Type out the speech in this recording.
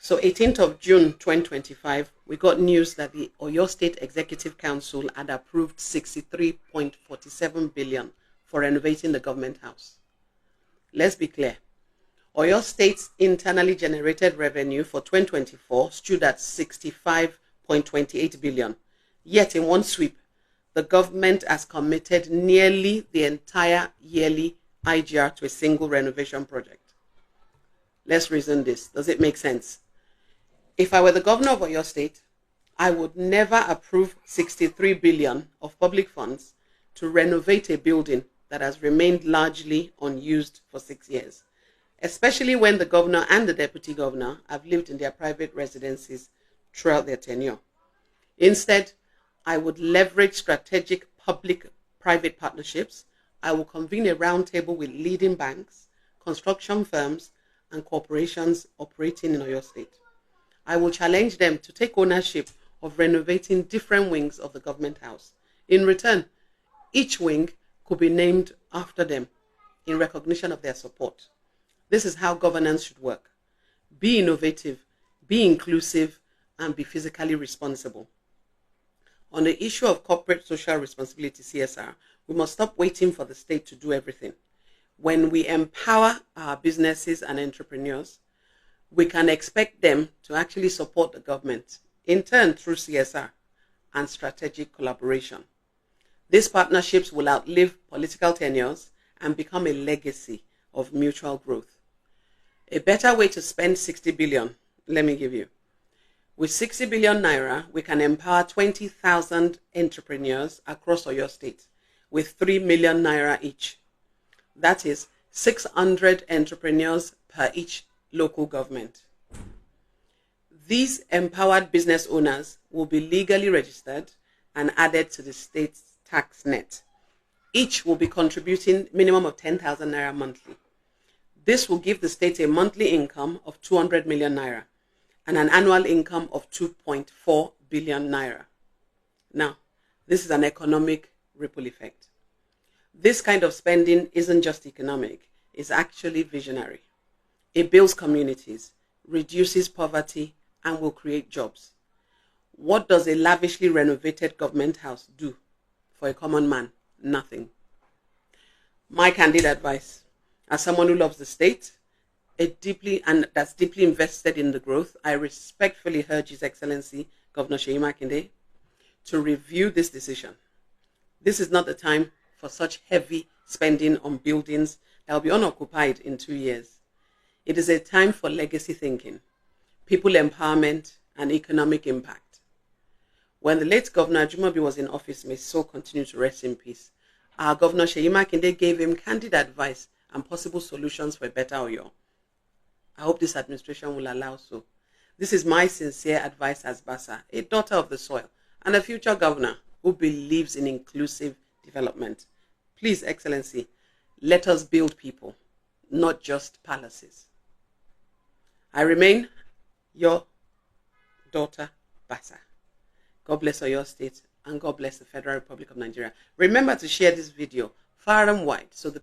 So 18th of June 2025, we got news that the Oyo State Executive Council had approved 63.47 billion for renovating the Govt House. Let's be clear. Oyo State's internally generated revenue for 2024 stood at 65.28 billion. Yet in one sweep, the government has committed nearly the entire yearly IGR to a single renovation project. Let's reason this. Does it make sense? If I were the governor of Oyo State, I would never approve 63 billion of public funds to renovate a building that has remained largely unused for 6 years, especially when the governor and the deputy governor have lived in their private residences throughout their tenure. Instead, I would leverage strategic public-private partnerships. I will convene a roundtable with leading banks, construction firms, and corporations operating in Oyo State. I will challenge them to take ownership of renovating different wings of the Govt House. In return, each wing could be named after them in recognition of their support. This is how governance should work. Be innovative, be inclusive, and be physically responsible. On the issue of corporate social responsibility, CSR, we must stop waiting for the state to do everything. When we empower our businesses and entrepreneurs, we can expect them to actually support the government, in turn through CSR and strategic collaboration. These partnerships will outlive political tenures and become a legacy of mutual growth. A better way to spend 60 billion, let me give you. With 60 billion naira, we can empower 20,000 entrepreneurs across Oyo State with 3 million naira each. That is 600 entrepreneurs per each local government. These empowered business owners will be legally registered and added to the state's tax net. Each will be contributing minimum of 10,000 naira monthly. This will give the state a monthly income of 200 million naira and an annual income of 2.4 billion naira. Now, this is an economic ripple effect. This kind of spending isn't just economic, it's actually visionary. It builds communities, reduces poverty, and will create jobs. What does a lavishly renovated Govt House do for a common man? Nothing. My candid advice, as someone who loves the state, that's deeply invested in the growth, I respectfully urge His Excellency Governor Seyi Makinde to review this decision. This is not the time for such heavy spending on buildings that will be unoccupied in 2 years. It is a time for legacy thinking, people empowerment, and economic impact. When the late Governor Ajumobi was in office, may his soul continue to rest in peace, our Governor Seyi Makinde gave him candid advice and possible solutions for a better Oyo. I hope this administration will allow so. This is my sincere advice as BASA, a daughter of the soil, and a future governor who believes in inclusive development. Please, Excellency, let us build people, not just palaces. I remain your daughter, BASA. God bless Oyo State, and God bless the Federal Republic of Nigeria. Remember to share this video far and wide so the